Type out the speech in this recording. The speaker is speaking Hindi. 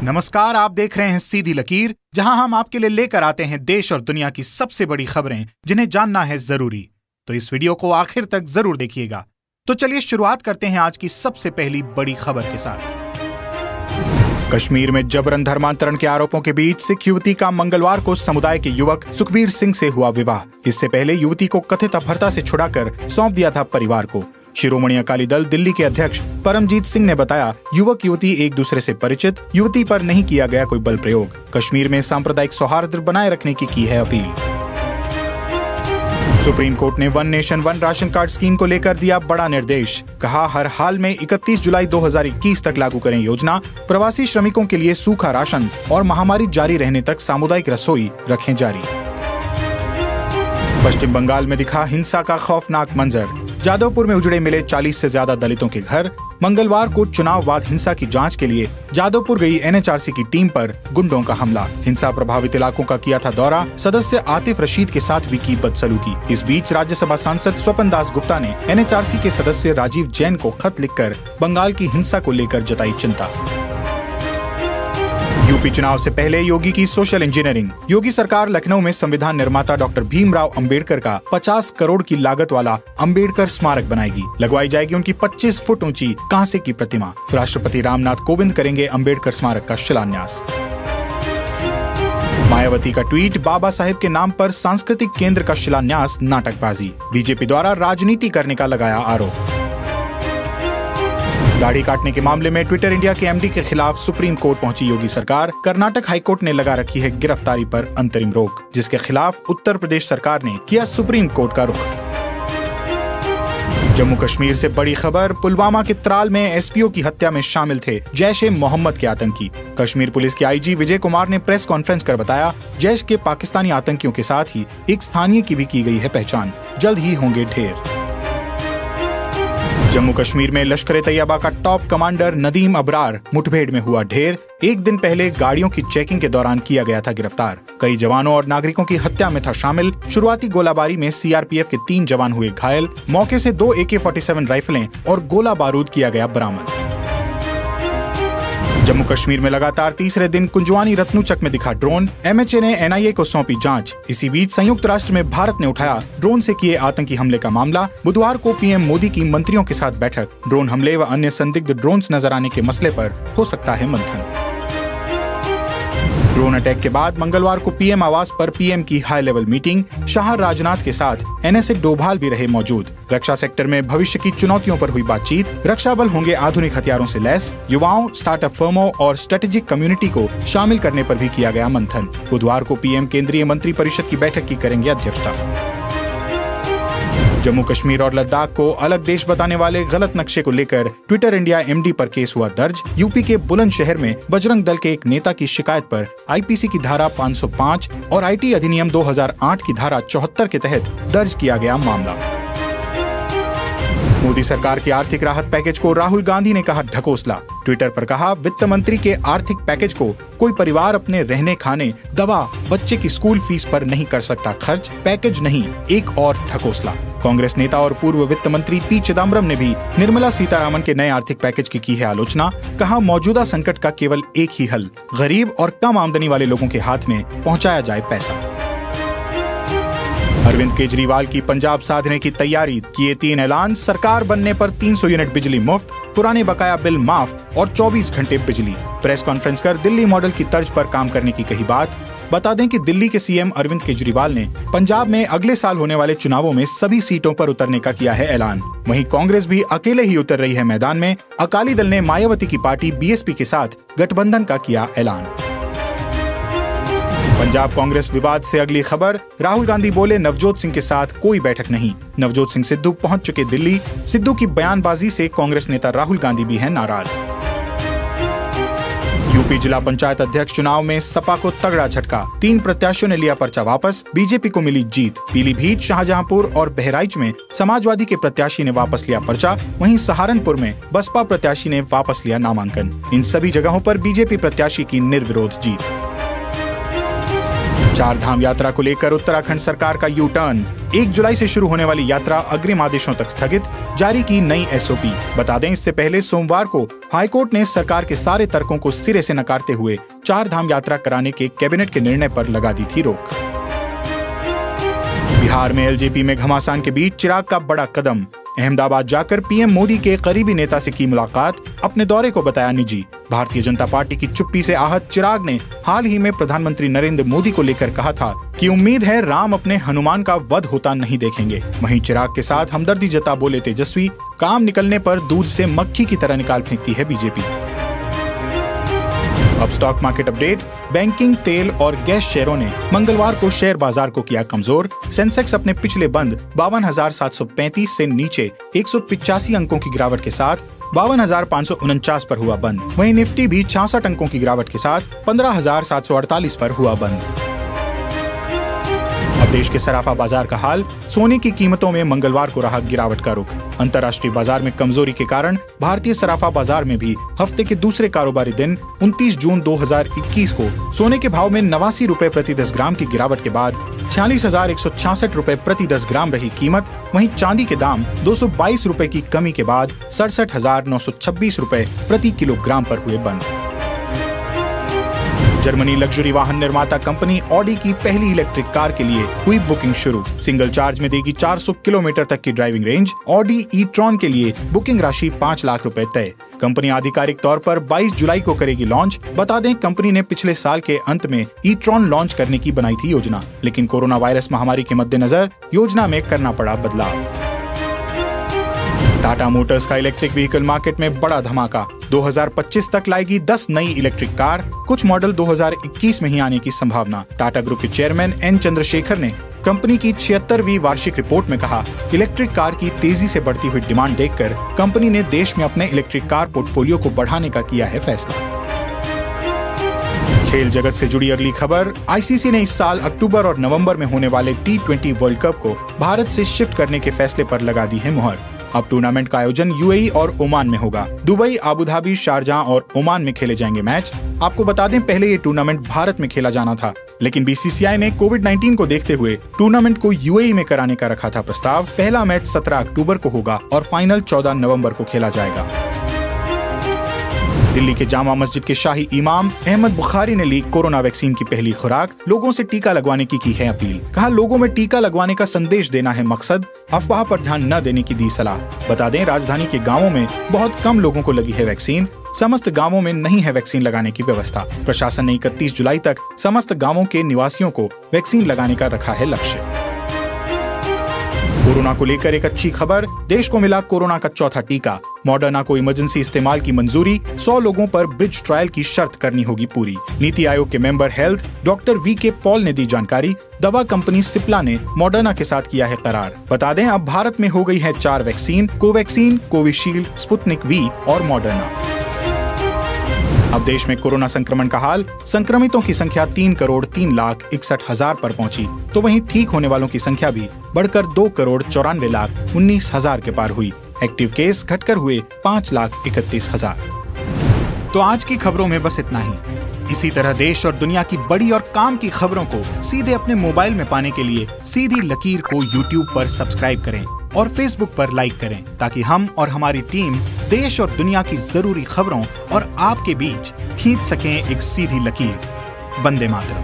नमस्कार, आप देख रहे हैं सीधी लकीर, जहां हम आपके लिए लेकर आते हैं देश और दुनिया की सबसे बड़ी खबरें जिन्हें जानना है जरूरी। तो इस वीडियो को आखिर तक जरूर देखिएगा। तो चलिए शुरुआत करते हैं आज की सबसे पहली बड़ी खबर के साथ। कश्मीर में जबरन धर्मांतरण के आरोपों के बीच सिख युवती का मंगलवार को समुदाय के युवक सुखबीर सिंह से हुआ विवाह। इससे पहले युवती को कथित अपहर्ता से छुड़ाकर सौंप दिया था परिवार को। शिरोमणि अकाली दल दिल्ली के अध्यक्ष परमजीत सिंह ने बताया, युवक युवती एक दूसरे से परिचित, युवती पर नहीं किया गया कोई बल प्रयोग। कश्मीर में सांप्रदायिक सौहार्द बनाए रखने की है अपील। सुप्रीम कोर्ट ने one nation one ration card scheme को लेकर दिया बड़ा निर्देश। कहा, हर हाल में 31 जुलाई 2021 तक लागू करें योजना। प्रवासी श्रमिकों के लिए सूखा राशन और महामारी जारी रहने तक सामुदायिक रसोई रखें जारी। पश्चिम बंगाल में दिखा हिंसा का खौफनाक मंजर। जादवपुर में उजड़े मिले 40 से ज्यादा दलितों के घर। मंगलवार को चुनाव बाद हिंसा की जांच के लिए जादवपुर गई एनएचआरसी की टीम पर गुंडों का हमला। हिंसा प्रभावित इलाकों का किया था दौरा। सदस्य आतिफ रशीद के साथ भी की बदसलूकी। इस बीच राज्यसभा सांसद स्वपन दास गुप्ता ने एनएचआरसी के सदस्य राजीव जैन को खत लिखकर बंगाल की हिंसा को लेकर जताई चिंता। यूपी चुनाव से पहले योगी की सोशल इंजीनियरिंग। योगी सरकार लखनऊ में संविधान निर्माता डॉक्टर भीमराव अंबेडकर का 50 करोड़ की लागत वाला अंबेडकर स्मारक बनाएगी। लगवाई जाएगी उनकी 25 फुट ऊंची कांसे की प्रतिमा। राष्ट्रपति रामनाथ कोविंद करेंगे अंबेडकर स्मारक का शिलान्यास। मायावती का ट्वीट, बाबा साहेब के नाम पर सांस्कृतिक केंद्र का शिलान्यास नाटकबाजी। बीजेपी द्वारा राजनीति करने का लगाया आरोप। दाढ़ी काटने के मामले में ट्विटर इंडिया के एमडी के खिलाफ सुप्रीम कोर्ट पहुंची योगी सरकार। कर्नाटक हाईकोर्ट ने लगा रखी है गिरफ्तारी पर अंतरिम रोक, जिसके खिलाफ उत्तर प्रदेश सरकार ने किया सुप्रीम कोर्ट का रुख। जम्मू कश्मीर से बड़ी खबर, पुलवामा के त्राल में एसपीओ की हत्या में शामिल थे जैश-ए-मोहम्मद के आतंकी। कश्मीर पुलिस के आईजी विजय कुमार ने प्रेस कॉन्फ्रेंस कर बताया, जैश के पाकिस्तानी आतंकियों के साथ ही एक स्थानीय की भी की गई है पहचान। जल्द ही होंगे ढेर। जम्मू कश्मीर में लश्कर-ए-तैयबा का टॉप कमांडर नदीम अबरार मुठभेड़ में हुआ ढेर। एक दिन पहले गाड़ियों की चेकिंग के दौरान किया गया था गिरफ्तार। कई जवानों और नागरिकों की हत्या में था शामिल। शुरुआती गोलाबारी में सीआरपीएफ के 3 जवान हुए घायल। मौके से 2 AK-47 राइफलें और गोला बारूद किया गया बरामद। जम्मू कश्मीर में लगातार तीसरे दिन कुंजवानी रत्नुचक में दिखा ड्रोन। एमएचए ने एनआईए को सौंपी जांच। इसी बीच संयुक्त राष्ट्र में भारत ने उठाया ड्रोन से किए आतंकी हमले का मामला। बुधवार को पीएम मोदी की मंत्रियों के साथ बैठक। ड्रोन हमले व अन्य संदिग्ध ड्रोन्स नजर आने के मसले पर हो सकता है मंथन। ड्रोन अटैक के बाद मंगलवार को पीएम आवास पर पीएम की high level meeting. Shah Rajnath के साथ एनएसए डोभाल भी रहे मौजूद। रक्षा सेक्टर में भविष्य की चुनौतियों पर हुई बातचीत। रक्षा बल होंगे आधुनिक हथियारों से लैस। युवाओं, स्टार्टअप फर्मों और स्ट्रेटेजिक कम्युनिटी को शामिल करने पर भी किया गया मंथन। बुधवार को पीएम केंद्रीय मंत्री परिषद की बैठक की करेंगे अध्यक्षता। जम्मू कश्मीर और लद्दाख को अलग देश बताने वाले गलत नक्शे को लेकर ट्विटर इंडिया एमडी पर केस हुआ दर्ज। यूपी के बुलंदशहर में बजरंग दल के एक नेता की शिकायत पर आईपीसी की धारा 505 और आईटी अधिनियम 2008 की धारा 74 के तहत दर्ज किया गया मामला। मोदी सरकार के आर्थिक राहत पैकेज को राहुल गांधी ने कहा ढकोसला। ट्विटर पर कहा, वित्त मंत्री के आर्थिक पैकेज को कोई परिवार अपने रहने, खाने, दवा, बच्चे की स्कूल फीस पर नहीं कर सकता खर्च। पैकेज नहीं, एक और ढकोसला। कांग्रेस नेता और पूर्व वित्त मंत्री पी चिदम्बरम ने भी निर्मला सीतारामन के नए आर्थिक पैकेज की है आलोचना। कहा, मौजूदा संकट का केवल एक ही हल, गरीब और कम आमदनी वाले लोगों के हाथ में पहुंचाया जाए पैसा। अरविंद केजरीवाल की पंजाब साधने की तैयारी, किए 3 ऐलान। सरकार बनने पर 300 यूनिट बिजली मुफ्त, पुराने बकाया बिल माफ और 24 घंटे बिजली। प्रेस कॉन्फ्रेंस कर दिल्ली मॉडल की तर्ज पर काम करने की कही बात। बता दें कि दिल्ली के सीएम अरविंद केजरीवाल ने पंजाब में अगले साल होने वाले चुनावों में सभी सीटों पर उतरने का किया है ऐलान। वहीं कांग्रेस भी अकेले ही उतर रही है मैदान में। अकाली दल ने मायावती की पार्टी बीएसपी के साथ गठबंधन का किया ऐलान। पंजाब कांग्रेस विवाद से अगली खबर, राहुल गांधी बोले नवजोत सिंह के साथ कोई बैठक नहीं। नवजोत सिंह सिद्धू पहुंच चुके दिल्ली। सिद्धू की बयानबाजी से कांग्रेस नेता राहुल गांधी भी हैं नाराज। यूपी जिला पंचायत अध्यक्ष चुनाव में सपा को तगड़ा झटका। 3 प्रत्याशियों ने लिया पर्चा वापस। बीजेपी को मिली जीत। पीलीभीत, शाहजहांपुर और बहराइच में समाजवादी के प्रत्याशी ने वापस लिया पर्चा। वहीं सहारनपुर में बसपा प्रत्याशी ने वापस लिया नामांकन। इन सभी जगहों पर बीजेपी प्रत्याशी की निर्विरोध जीत। चार धाम यात्रा को लेकर उत्तराखंड सरकार का यू टर्न। 1 जुलाई से शुरू होने वाली यात्रा अग्रिम आदेशों तक स्थगित, जारी की नई एसओपी। बता दें, इससे पहले सोमवार को हाईकोर्ट ने सरकार के सारे तर्कों को सिरे से नकारते हुए चार धाम यात्रा कराने के कैबिनेट के निर्णय पर लगा दी थी रोक। बिहार में एलजेपी में घमासान के बीच चिराग का बड़ा कदम। अहमदाबाद जाकर पीएम मोदी के करीबी नेता से की मुलाकात, अपने दौरे को बताया निजी। भारतीय जनता पार्टी की चुप्पी से आहत चिराग ने हाल ही में प्रधानमंत्री नरेंद्र मोदी को लेकर कहा था कि उम्मीद है राम अपने हनुमान का वध होता नहीं देखेंगे। वहीं चिराग के साथ हमदर्दी जता बोले तेजस्वी, काम निकलने पर दूध से मक्खी की तरह निकाल फेंकती है बीजेपी। अब स्टॉक मार्केट अपडेट। बैंकिंग, तेल और गैस शेयरों ने मंगलवार को शेयर बाजार को किया कमजोर। सेंसेक्स अपने पिछले बंद 52,735 से नीचे 185 अंकों की गिरावट के साथ 52,549 पर हुआ बंद। वहीं निफ्टी भी 66 अंकों की गिरावट के साथ 15,748 पर हुआ बंद। अब देश के सराफा बाजार का हाल। सोने की कीमतों में मंगलवार को रहा गिरावट का रुख। अंतर्राष्ट्रीय बाजार में कमजोरी के कारण भारतीय सराफा बाजार में भी हफ्ते के दूसरे कारोबारी दिन 29 जून 2021 को सोने के भाव में 89 रुपए प्रति 10 ग्राम की गिरावट के बाद 46,166 रुपए प्रति 10 ग्राम रही कीमत। वहीं चांदी के दाम 222 रुपए की कमी के बाद 67,926 रुपए प्रति किलोग्राम पर हुए बंद। जर्मनी लग्जरी वाहन निर्माता कंपनी ऑडी की पहली इलेक्ट्रिक कार के लिए हुई बुकिंग शुरू। सिंगल चार्ज में देगी 400 किलोमीटर तक की ड्राइविंग रेंज। ऑडी ई-ट्रॉन के लिए बुकिंग राशि 5 लाख रुपए तय। कंपनी आधिकारिक तौर पर 22 जुलाई को करेगी लॉन्च। बता दें, कंपनी ने पिछले साल के अंत में ई-ट्रॉन लॉन्च करने की बनाई थी योजना, लेकिन कोरोना वायरस महामारी के मद्देनजर योजना में करना पड़ा बदलाव। टाटा मोटर्स का इलेक्ट्रिक व्हीकल मार्केट में बड़ा धमाका। 2025 तक लाएगी 10 नई इलेक्ट्रिक कार। कुछ मॉडल 2021 में ही आने की संभावना। टाटा ग्रुप के चेयरमैन एन चंद्रशेखर ने कंपनी की 76वीं वार्षिक रिपोर्ट में कहा, इलेक्ट्रिक कार की तेजी से बढ़ती हुई डिमांड देखकर कंपनी ने देश में अपने इलेक्ट्रिक कार पोर्टफोलियो को बढ़ाने का किया है फैसला। खेल जगत से जुड़ी अगली खबर। आईसीसी ने इस साल अक्टूबर और नवंबर में होने वाले T20 वर्ल्ड कप को भारत से शिफ्ट करने के फैसले पर लगा दी है मुहर। अब टूर्नामेंट का आयोजन यूएई और ओमान में होगा। दुबई, अबू धाबी, शारजाह और ओमान में खेले जाएंगे मैच। आपको बता दें, पहले ये टूर्नामेंट भारत में खेला जाना था, लेकिन बीसीसीआई ने कोविड-19 को देखते हुए टूर्नामेंट को यूएई में कराने का रखा था प्रस्ताव। पहला मैच 17 अक्टूबर को होगा और फाइनल 14 नवंबर को खेला जाएगा। दिल्ली के जामा मस्जिद के शाही इमाम अहमद बुखारी ने ली कोरोना वैक्सीन की पहली खुराक। लोगों से टीका लगवाने की है अपील। कहा, लोगों में टीका लगवाने का संदेश देना है मकसद, अफवाह पर ध्यान न देने की दी सलाह। बता दें, राजधानी के गांवों में बहुत कम लोगों को लगी है वैक्सीन। समस्त गांवों में नहीं है वैक्सीन लगाने की व्यवस्था। प्रशासन ने 31 जुलाई तक समस्त गांवों के निवासियों को वैक्सीन लगाने का रखा है लक्ष्य। कोरोना को लेकर एक अच्छी खबर। देश को मिला कोरोना का चौथा टीका। मॉडर्ना को इमरजेंसी इस्तेमाल की मंजूरी। 100 लोगों पर ब्रिज ट्रायल की शर्त करनी होगी पूरी। नीति आयोग के member health doctor VK. Paul ने दी जानकारी। दवा कंपनी सिप्ला ने मॉडर्ना के साथ किया है करार। बता दें, अब भारत में हो गई है 4 vaccine, Covaxin, Covishield, Sputnik V और मॉडर्ना। अब देश में कोरोना संक्रमण का हाल। संक्रमितों की संख्या 3,03,61,000 पर पहुंची, तो वहीं ठीक होने वालों की संख्या भी बढ़कर 2,94,19,000 के पार हुई। एक्टिव केस घटकर हुए 5,31,000। तो आज की खबरों में बस इतना ही। इसी तरह देश और दुनिया की बड़ी और काम की खबरों को सीधे अपने मोबाइल में पाने के लिए सीधी लकीर को YouTube पर सब्सक्राइब करें और Facebook पर लाइक करें, ताकि हम और हमारी टीम देश और दुनिया की जरूरी खबरों और आपके बीच खींच सकें एक सीधी लकीर। वंदे मातरम।